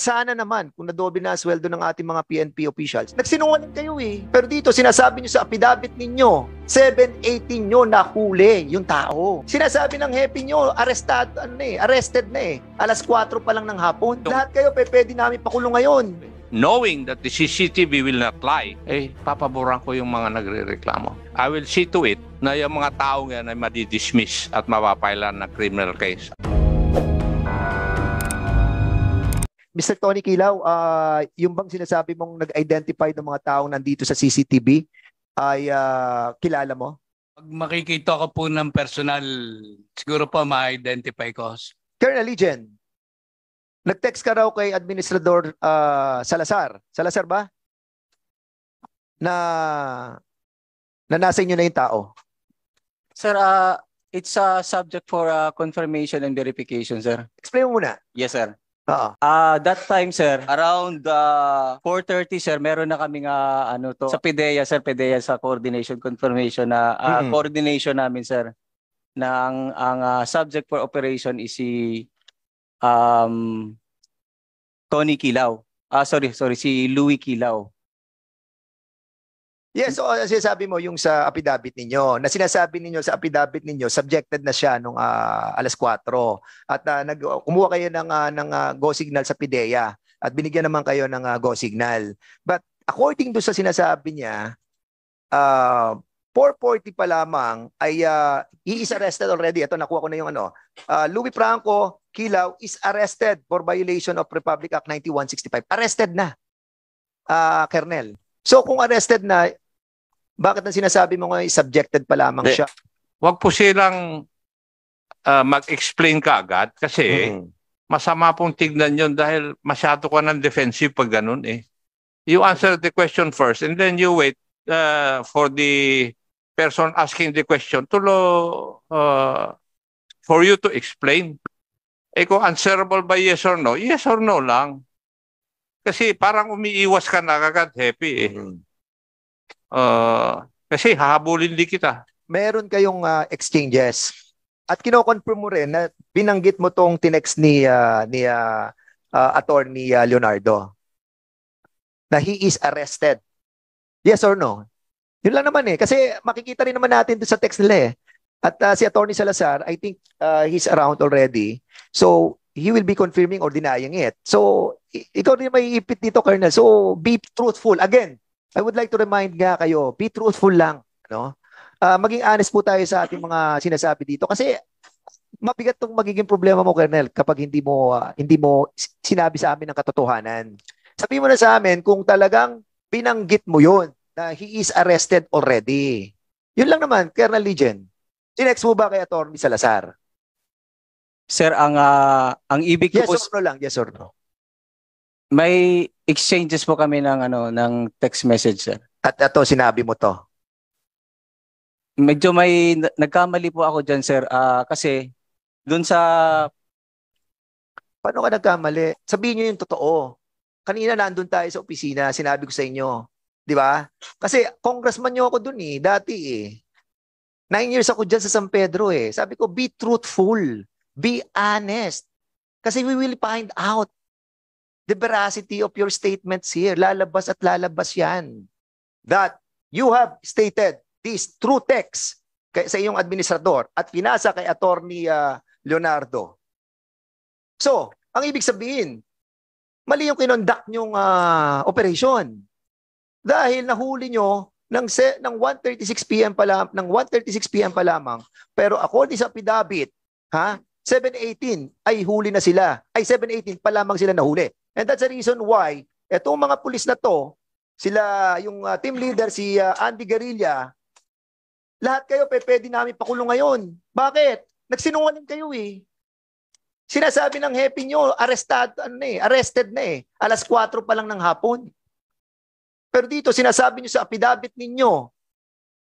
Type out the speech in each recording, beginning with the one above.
Sana naman, kung nadoble na ang sweldo ng ating mga PNP officials, nagsinungaling kayo eh. Pero dito, sinasabi nyo sa affidavit ninyo, 7:18 nyo nahuli yung tao. Sinasabi ng happy nyo, arrested na eh. Alas 4 pa lang ng hapon. Lahat kayo, pwede namin pakulong ngayon. Knowing that the CCTV will not lie, papaboran ko yung mga nagre-reklamo. I will see to it na yung mga taong yan ay madidismiss at mapapailan na criminal case. Mr. Tony Kilaw, yung bang sinasabi mong nag-identify ng mga taong nandito sa CCTV ay kilala mo? Pag makikita ko po ng personal, siguro po ma-identify ko. Colonel Legion, nag-text ka raw kay Administrador Salazar. Salazar ba? Na nasa inyo na yung tao. Sir, it's a subject for confirmation and verification, sir. Explain mo muna. Yes, sir. Oo. That time, sir, around 4:30, sir, meron na kaming sa PDEA, sir, PDEA sa coordination confirmation na coordination namin, sir. Na ang subject for operation is si Tony Kilaw. Si Louie Kilaw. Yes, so sinasabi mo yung sa affidavit ninyo, na sinasabi ninyo sa affidavit ninyo, subjected na siya nung alas 4 at kumuha kayo ng go signal sa PIDEA at binigyan naman kayo ng go signal. But according to sa sinasabi niya, 4:40 pa lamang ay he is arrested already. Ito, nakuha ko na yung Louie Franco Kilaw is arrested for violation of Republic Act 9165. Arrested na, Colonel. So kung arrested na, bakit ang sinasabi mo nga subjected pa lamang siya? Huwag po silang mag-explain kaagad kasi masama pong tignan yun dahil masyado ka ng defensive pag ganun eh. You answer the question first and then you wait for the person asking the question for you to explain. Kung answerable by yes or no lang. Kasi parang umiiwas ka na agad, happy eh. Kasi hahabulin din kita. Meron kayong exchanges. At kino-confirm mo rin na binanggit mo tong tinext ni Attorney Leonardo na he is arrested. Yes or no? Yun lang naman eh. Kasi makikita rin naman natin sa text nila eh. At si Attorney Salazar, I think he's around already. So, he will be confirming or denying it. So, ikaw rin may ipit dito, Colonel. So, be truthful. Again, I would like to remind nga kayo, be truthful lang. No? Maging honest po tayo sa ating mga sinasabi dito. Kasi, mabigat itong magiging problema mo, Colonel, kapag hindi mo sinabi sa amin ang katotohanan. Sabihin mo na sa amin kung talagang binanggit mo yun, na he is arrested already. Yun lang naman, Colonel Legion. Sinext mo ba kay Attorney Salazar? Sir, ang ibig ko yes or no lang, yes or no. May exchanges po kami ng text message, sir. At ito, sinabi mo to. Medyo may nagkamali po ako diyan, sir. Kasi doon sa paano ka nagkamali? Sabihin niyo yung totoo. Kanina nandun tayo sa opisina, sinabi ko sa inyo, 'di ba? Kasi congressman niyo ako doon dati 9 years ako diyan sa San Pedro Sabi ko, be truthful. Be honest. Kasi we will find out the veracity of your statements here. Lalabas at lalabas yan. That you have stated this true text sa iyong administrador at pinasa kay Attorney Leonardo. So, ang ibig sabihin, mali yung kinonduct nyong operation. Dahil nahuli nyo ng 1:36 PM pa lamang, pero according sa affidavit, 7:18 ay huli na sila. Ay 7:18 pa lamang sila nahuli. And that's the reason why etong mga pulis na to, sila yung team leader si Andy Garilla, lahat kayo pwede namin pakulong ngayon. Bakit? Nagsinungaling kayo Sinasabi ng happy nyo, arrested na Alas 4 pa lang ng hapon. Pero dito, sinasabi nyo sa affidavit ninyo,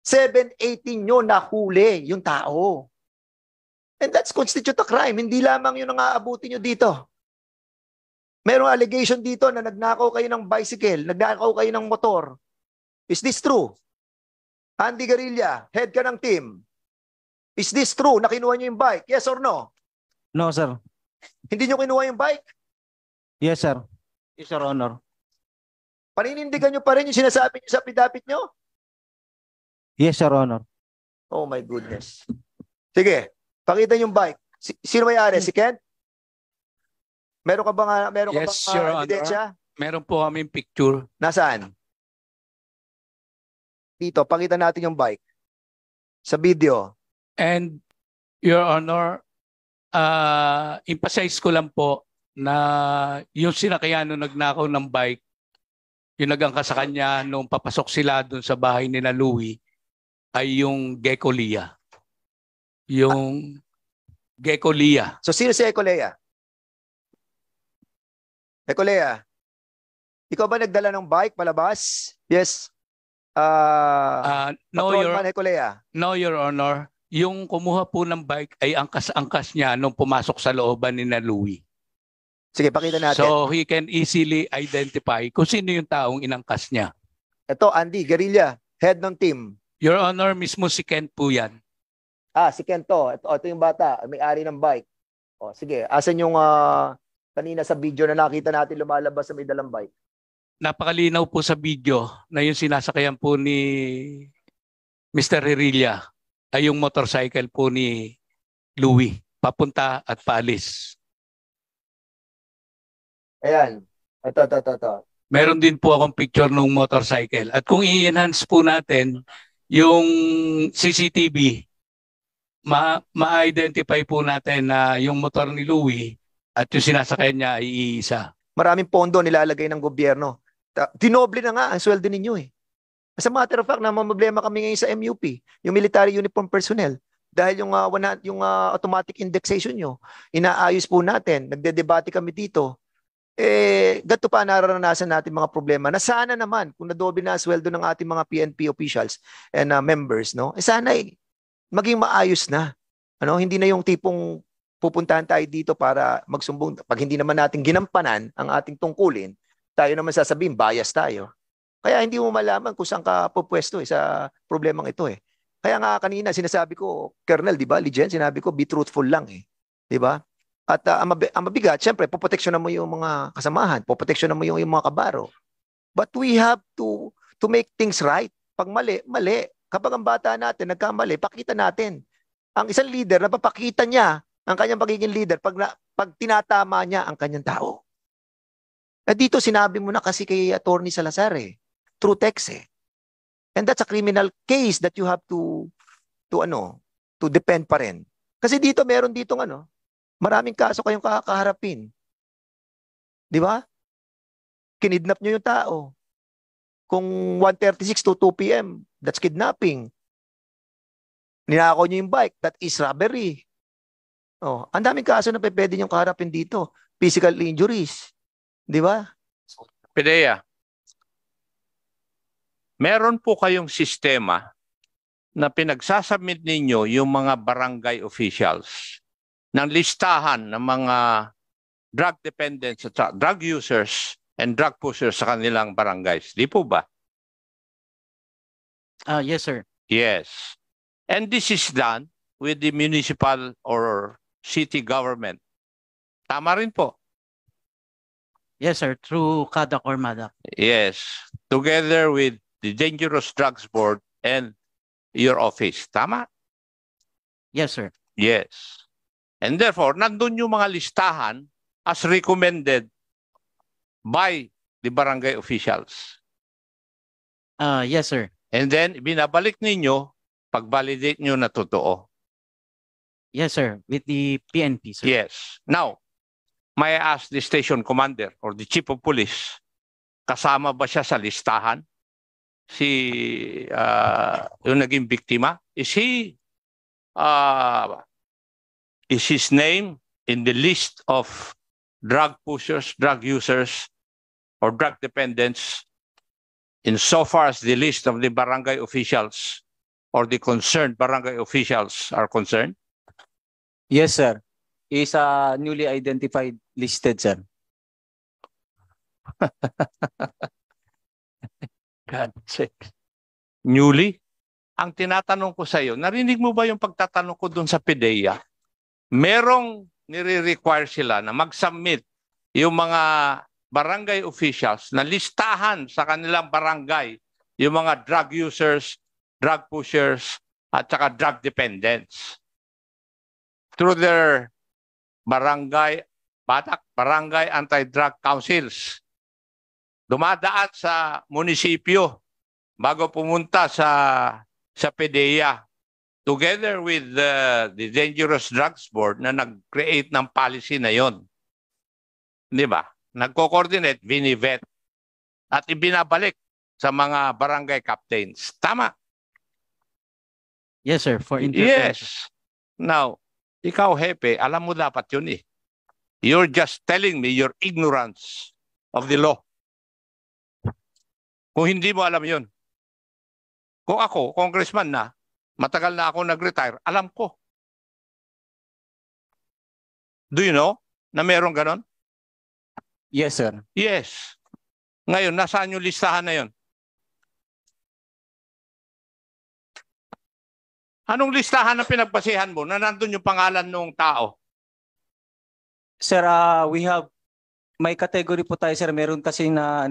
7:18 nyo nahuli yung tao. And that's constitute a crime. Hindi lamang yun ang aabutin nyo dito. Merong allegation dito na nagnakaw kayo ng bicycle, nagnakaw kayo ng motor. Is this true? Andy Garilla, head ka ng team. Is this true na kinuha nyo yung bike? Yes or no? No, sir. Hindi nyo kinuha yung bike? Yes, sir. Yes, Your Honor. Paninindigan nyo pa rin yung sinasabi nyo sa affidavit nyo? Yes, Your Honor. Oh my goodness. Sige, pakita yung bike. Sino may-ari? Si Kent? Meron ka ba Yes, Your Honor. ebidensya? Meron po kaming picture. Nasaan? Dito, pakita natin yung bike. Sa video. And Your Honor, emphasize ko lang po na yung sinakyan nung nagnakaw ng bike, yung nagangka sa kanya nung papasok sila dun sa bahay nila Louie, ay yung Gecko Lia. Yung Gecko Lia. So, sino si Ecolea? Ecolea, ikaw ba nagdala ng bike palabas? Yes. No, Patrolman Ecolea. No, Your Honor. Yung kumuha po ng bike ay angkas-angkas niya nung pumasok sa looban ni na Louie. Sige, pakita natin. So he can easily identify kung sino yung taong inangkas niya. Ito, Andy, guerrilla, head ng team. Your Honor, mismo si Kent po yan. Si Kento. Ito yung bata, may-ari ng bike. O, sige, asan yung kanina sa video na nakita natin lumalabas sa may dalang bike? Napakalinaw po sa video na yung sinasakyan po ni Mr. Ririlla ay yung motorcycle po ni Louie, papunta at paalis. Ayan. Ito. Meron din po akong picture ng motorcycle. At kung i-enhance po natin yung CCTV, ma-identify po natin na yung motor ni Louie at yung sinasakyan niya ay iisa. Maraming pondo nilalagay ng gobyerno. Dinoble na nga ang sweldo ninyo eh. As a matter of fact, problema kami ngayon sa MUP, yung military uniform personnel. Dahil yung automatic indexation nyo, inaayos po natin, nagdedebate kami dito. Gato pa nararanasan natin mga problema na sana naman kung nadoble na sweldo ng ating mga PNP officials and members, no? Sana maging maayos na. Hindi na yung tipong pupuntahan tayo dito para magsumbong. Pag hindi naman natin ginampanan ang ating tungkulin, tayo naman sasabihin, bias tayo. Kaya hindi mo malaman kung saan ka pupwesto sa problemang ito eh. Kaya nga kanina sinasabi ko, Colonel, di ba, Legend, sinabi ko, be truthful lang eh. Di ba? At ang mabigat, syempre, poproteksyonan mo yung mga kasamahan, poproteksyonan mo yung mga kabaro. But we have to make things right. Pag mali, mali. Kapag ang bata natin nagkamali, pakita natin. Ang isang leader, napapakita niya ang kanyang pagiging leader pag tinatama niya ang kanyang tao. At dito sinabi mo na kasi kay Attorney Salazar eh. True text eh. And that's a criminal case that you have to defend pa rin. Kasi dito meron ditong maraming kaso kayong kakaharapin. Di ba? Kinidnap nyo yung tao. Kung 1:36 to 2 p.m., that's kidnapping. Ninakaw nyo yung bike, that is robbery. Ang daming kaso na pwede nyo kaharapin dito. Physical injuries. Di ba? PDEA, meron po kayong sistema na pinagsasubmit ninyo yung mga barangay officials ng listahan ng mga drug dependents at drug users and drug pushers sa kanilang barangays. Di po ba? Yes, sir. Yes. And this is done with the municipal or city government. Tama rin po. Yes, sir. Through CADAC or MADAC. Yes. Together with the Dangerous Drugs Board and your office. Tama? Yes, sir. Yes. And therefore, nandun yung mga listahan as recommended by the barangay officials. Yes, sir. And then, binabalik ninyo pag-validate nyo na totoo. Yes, sir. With the PNP, sir. Yes. Now, may I ask the station commander or the chief of police, kasama ba siya sa listahan? Yung naging biktima? Is his name in the list of drug pushers, drug users, or drug dependents insofar as the list of the barangay officials or the concerned barangay officials are concerned? Yes, sir. Is newly identified listed, sir. God sake. Newly? Ang tinatanong ko sa iyo, narinig mo ba yung pagtatanong ko dun sa PDEA? Merong nire-require sila na mag-submit yung mga barangay officials na listahan sa kanilang barangay yung mga drug users, drug pushers, at saka drug dependents. Through their barangay anti-drug councils. Dumadaan sa munisipyo bago pumunta sa PDEA together with the Dangerous Drugs Board na nag-create ng policy na yon. Di ba? Nagko-coordinate, binivet, at ibinabalik sa mga barangay captains. Tama? Yes, sir. For intervention. Yes. Now, ikaw, Hepe, alam mo dapat yun eh. You're just telling me your ignorance of the law. Kung hindi mo alam yun. Kung ako, congressman na, matagal na ako nag-retire, alam ko. Do you know na meron ganon? Yes, sir. Yes. Ngayon, nasaan yung listahan na yun? Anong listahan na pinagbasihan mo na nandun yung pangalan ng tao? Sir, we have may category po tayo, sir. Meron kasi na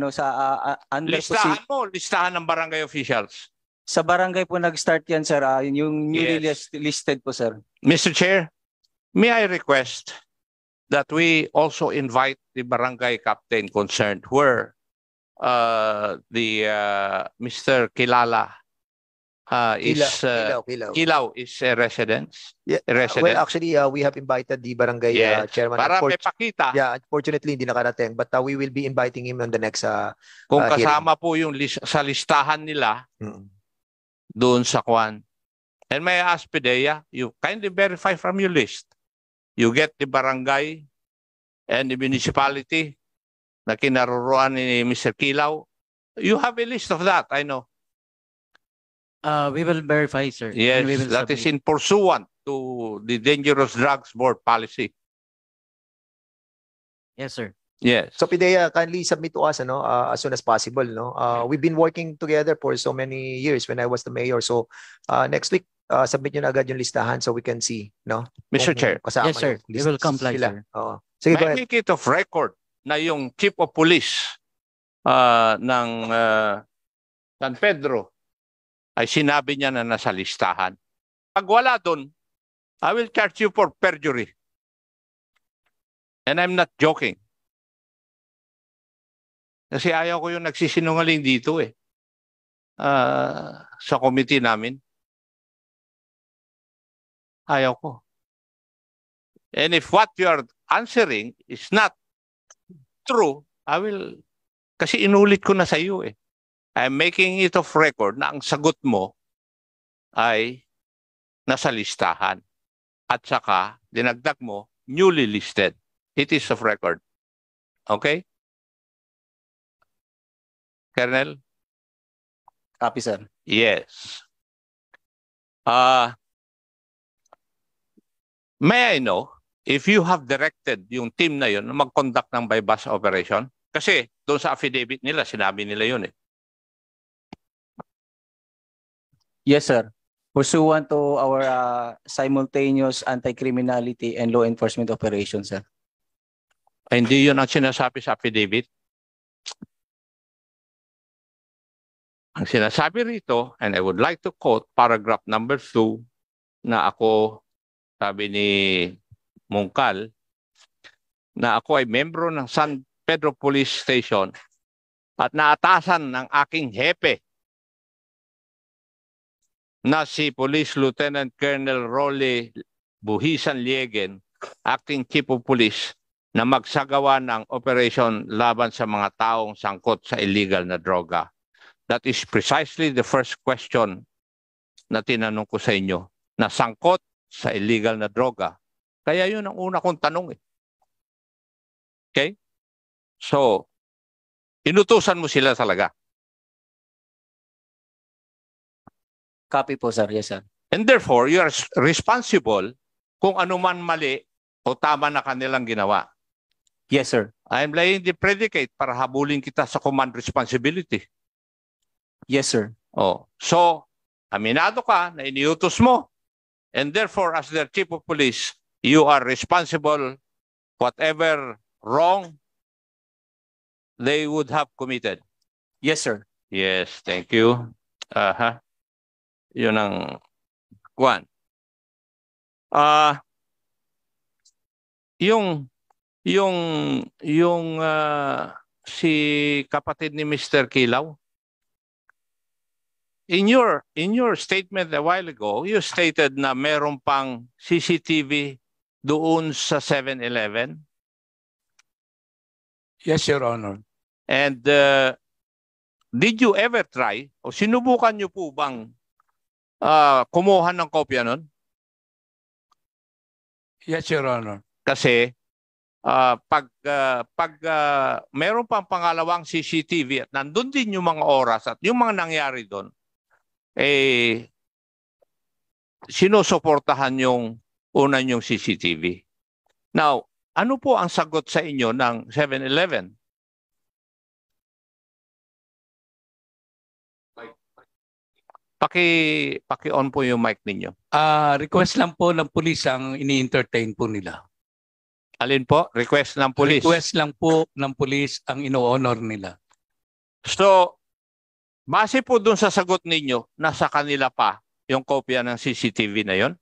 listahan mo, listahan ng barangay officials. Sa barangay po nag-start yan, sir. Yung newly listed po, sir. Mr. Chair, may I request that we also invite the barangay captain concerned where Mr. Kilala Kilaw is a resident. Yeah. Well, actually, we have invited the barangay chairman. Para may pakita. Yeah, unfortunately, hindi nakarating. But we will be inviting him on the next kung kasama po yung sa listahan nila doon sa Kwan. And may I ask PDEA, you kindly verify from your list. You get the barangay and the municipality na kinaruruan ni Mr. Kilaw. You have a list of that, I know. We will verify, sir. Yes, that is in pursuant to the Dangerous Drugs Board policy. Yes, sir. Yes. So PDEA, kindly submit to us as soon as possible. We've been working together for so many years when I was the mayor. So next week, submit nyo na agad yung listahan so we can see. Mr. Chair. Yes, sir. We will comply, sir. Sige, go ahead. Make it of record na yung chief of police ng San Pedro ay sinabi niya na nasa listahan. Pag wala doon, I will charge you for perjury. And I'm not joking. Kasi ayaw ko yung nagsisinungaling dito sa committee namin. Ayaw ko. And if what you are answering is not true, I will, kasi inulit ko na sa iyo I'm making it of record na ang sagot mo ay nasa listahan. At saka, dinagdag mo, newly listed. It is of record. Okay? Colonel? Copy, sir. Yes. May I know if you have directed yung team na yun na mag-conduct ng by-bus operation? Kasi doon sa affidavit nila, sinabi nila yun Yes, sir. Pursuant to our simultaneous anti-criminality and law enforcement operations, sir. Ay, hindi yun ang sinasabi sa affidavit. Ang sinasabi rito, and I would like to quote paragraph number 2 na ako, sabi ni Mungkal, na ako ay membro ng San Pedro Police Station at naatasan ng aking hepe na si Police Lieutenant Colonel Rolly Buhisan Liegen, Acting Chief of Police, na magsagawa ng operation laban sa mga taong sangkot sa illegal na droga. That is precisely the first question na tinanong ko sa inyo, na sangkot sa illegal na droga. Kaya yun ang una kong tanong Okay? So, inutusan mo sila talaga. Copy po, sir. Yes, sir. And therefore, you are responsible kung ano man mali o tama na kanilang ginawa. Yes, sir. I'm laying the predicate para habulin kita sa command responsibility. Yes, sir. So, aminado ka na iniutos mo. And therefore, as their chief of police, you are responsible whatever wrong they would have committed. Yes, sir. Yes, thank you. Yun ang kwan. Si kapatid ni Mr. Kilaw, in your statement a while ago, you stated na meron pang CCTV doon sa 7-Eleven. Yes, Your Honor. And did you ever try o sinubukan niyo po bang kumuha ng kopya nun? Yes, Your Honor. Kasi pag meron pang pangalawang CCTV at nandun din yung mga oras at yung mga nangyari doon, sinusuportahan yung una yung CCTV. Now, ano po ang sagot sa inyo ng 7-Eleven? Paki-on po yung mic ninyo. Request lang po ng pulis ang ini-entertain po nila. Alin po? Request ng pulis? Request lang po ng pulis ang ino-honor nila. So, base po dun sa sagot ninyo, nasa kanila pa yung kopya ng CCTV na yon?